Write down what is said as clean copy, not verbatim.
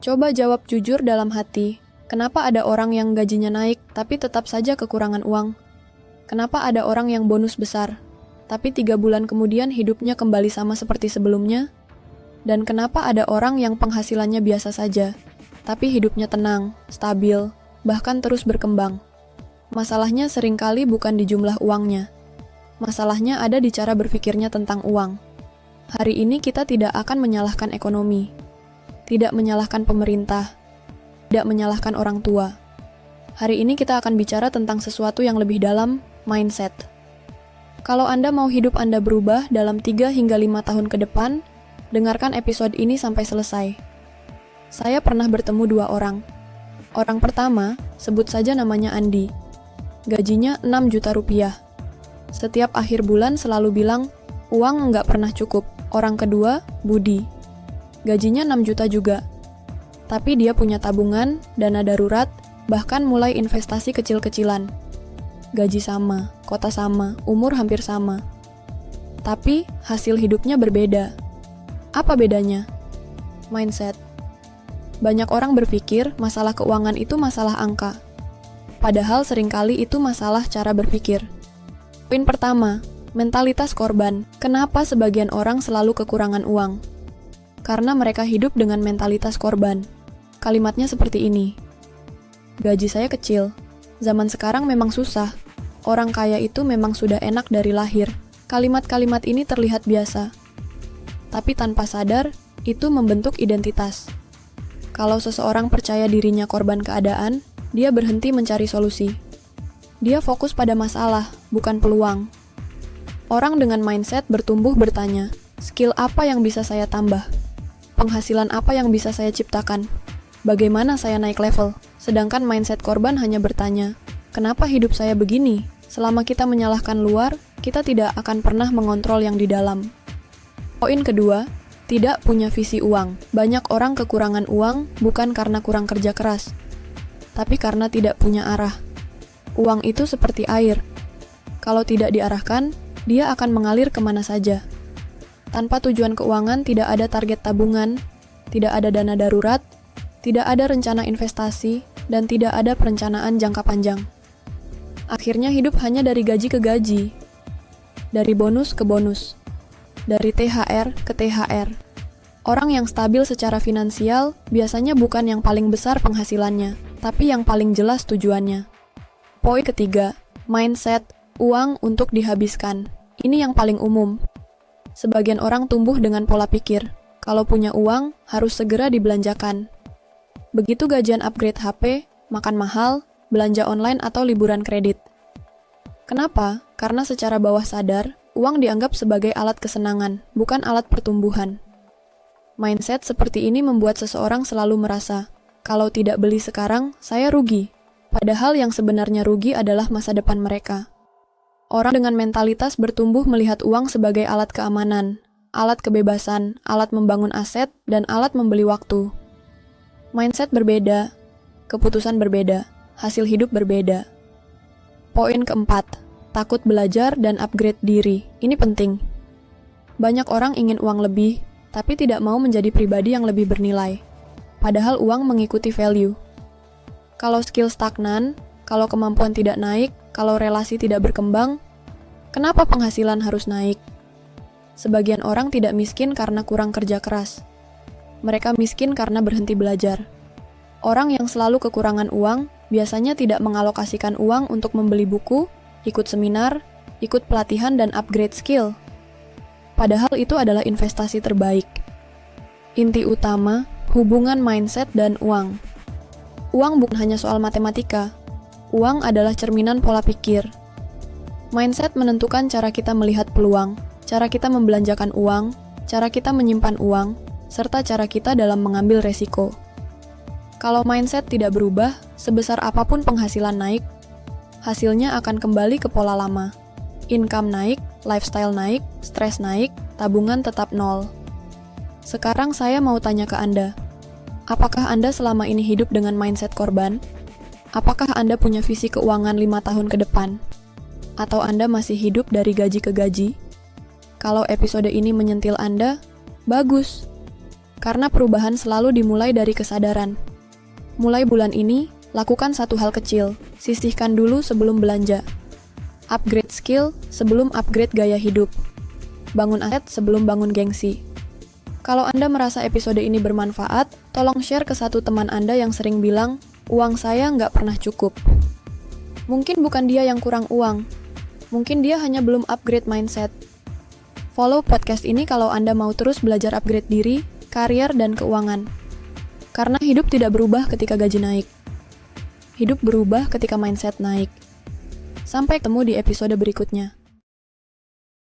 Coba jawab jujur dalam hati. Kenapa ada orang yang gajinya naik, tapi tetap saja kekurangan uang? Kenapa ada orang yang bonus besar, tapi 3 bulan kemudian hidupnya kembali sama seperti sebelumnya? Dan kenapa ada orang yang penghasilannya biasa saja, tapi hidupnya tenang, stabil, bahkan terus berkembang? Masalahnya seringkali bukan di jumlah uangnya. Masalahnya ada di cara berpikirnya tentang uang. Hari ini kita tidak akan menyalahkan ekonomi, tidak menyalahkan pemerintah, tidak menyalahkan orang tua. Hari ini kita akan bicara tentang sesuatu yang lebih dalam, mindset. Kalau Anda mau hidup Anda berubah dalam 3 hingga 5 tahun ke depan, dengarkan episode ini sampai selesai. Saya pernah bertemu 2 orang. Orang pertama, sebut saja namanya Andi. Gajinya 6 juta rupiah. Setiap akhir bulan selalu bilang, uang nggak pernah cukup. Orang kedua, Budi. Gajinya 6 juta juga. Tapi dia punya tabungan, dana darurat, bahkan mulai investasi kecil-kecilan. Gaji sama, kota sama, umur hampir sama. Tapi hasil hidupnya berbeda. Apa bedanya? Mindset. Banyak orang berpikir masalah keuangan itu masalah angka. Padahal seringkali itu masalah cara berpikir. Poin pertama, mentalitas korban. Kenapa sebagian orang selalu kekurangan uang? Karena mereka hidup dengan mentalitas korban. Kalimatnya seperti ini. Gaji saya kecil. Zaman sekarang memang susah. Orang kaya itu memang sudah enak dari lahir. Kalimat-kalimat ini terlihat biasa. Tapi tanpa sadar, itu membentuk identitas. Kalau seseorang percaya dirinya korban keadaan, dia berhenti mencari solusi. Dia fokus pada masalah, bukan peluang. Orang dengan mindset bertumbuh bertanya, skill apa yang bisa saya tambah? Penghasilan apa yang bisa saya ciptakan? Bagaimana saya naik level? Sedangkan mindset korban hanya bertanya, kenapa hidup saya begini? Selama kita menyalahkan luar, kita tidak akan pernah mengontrol yang di dalam. Poin kedua, tidak punya visi uang. Banyak orang kekurangan uang bukan karena kurang kerja keras, tapi karena tidak punya arah. Uang itu seperti air. Kalau tidak diarahkan, dia akan mengalir kemana saja. Tanpa tujuan keuangan, tidak ada target tabungan, tidak ada dana darurat, tidak ada rencana investasi, dan tidak ada perencanaan jangka panjang. Akhirnya hidup hanya dari gaji ke gaji, dari bonus ke bonus, dari THR ke THR. Orang yang stabil secara finansial biasanya bukan yang paling besar penghasilannya, tapi yang paling jelas tujuannya. Poin ketiga, mindset, uang untuk dihabiskan. Ini yang paling umum. Sebagian orang tumbuh dengan pola pikir, kalau punya uang harus segera dibelanjakan. Begitu gajian upgrade HP, makan mahal, belanja online atau liburan kredit. Kenapa? Karena secara bawah sadar, uang dianggap sebagai alat kesenangan, bukan alat pertumbuhan. Mindset seperti ini membuat seseorang selalu merasa, kalau tidak beli sekarang, saya rugi. Padahal yang sebenarnya rugi adalah masa depan mereka. Orang dengan mentalitas bertumbuh melihat uang sebagai alat keamanan, alat kebebasan, alat membangun aset, dan alat membeli waktu. Mindset berbeda, keputusan berbeda, hasil hidup berbeda. Poin keempat, takut belajar dan upgrade diri. Ini penting. Banyak orang ingin uang lebih, tapi tidak mau menjadi pribadi yang lebih bernilai. Padahal uang mengikuti value. Kalau skill stagnan, kalau kemampuan tidak naik, kalau relasi tidak berkembang, kenapa penghasilan harus naik? Sebagian orang tidak miskin karena kurang kerja keras. Mereka miskin karena berhenti belajar. Orang yang selalu kekurangan uang biasanya tidak mengalokasikan uang untuk membeli buku, ikut seminar, ikut pelatihan dan upgrade skill. Padahal itu adalah investasi terbaik. Inti utama, hubungan mindset dan uang. Uang bukan hanya soal matematika. Uang adalah cerminan pola pikir. Mindset menentukan cara kita melihat peluang, cara kita membelanjakan uang, cara kita menyimpan uang, serta cara kita dalam mengambil resiko. Kalau mindset tidak berubah, sebesar apapun penghasilan naik, hasilnya akan kembali ke pola lama. Income naik, lifestyle naik, stres naik, tabungan tetap nol. Sekarang saya mau tanya ke Anda, apakah Anda selama ini hidup dengan mindset korban? Apakah Anda punya visi keuangan 5 tahun ke depan? Atau Anda masih hidup dari gaji ke gaji? Kalau episode ini menyentil Anda, bagus. Karena perubahan selalu dimulai dari kesadaran. Mulai bulan ini, lakukan satu hal kecil. Sisihkan dulu sebelum belanja. Upgrade skill sebelum upgrade gaya hidup. Bangun aset sebelum bangun gengsi. Kalau Anda merasa episode ini bermanfaat, tolong share ke satu teman Anda yang sering bilang, uang saya nggak pernah cukup. Mungkin bukan dia yang kurang uang. Mungkin dia hanya belum upgrade mindset. Follow podcast ini kalau Anda mau terus belajar upgrade diri, karier, dan keuangan. Karena hidup tidak berubah ketika gaji naik. Hidup berubah ketika mindset naik. Sampai ketemu di episode berikutnya.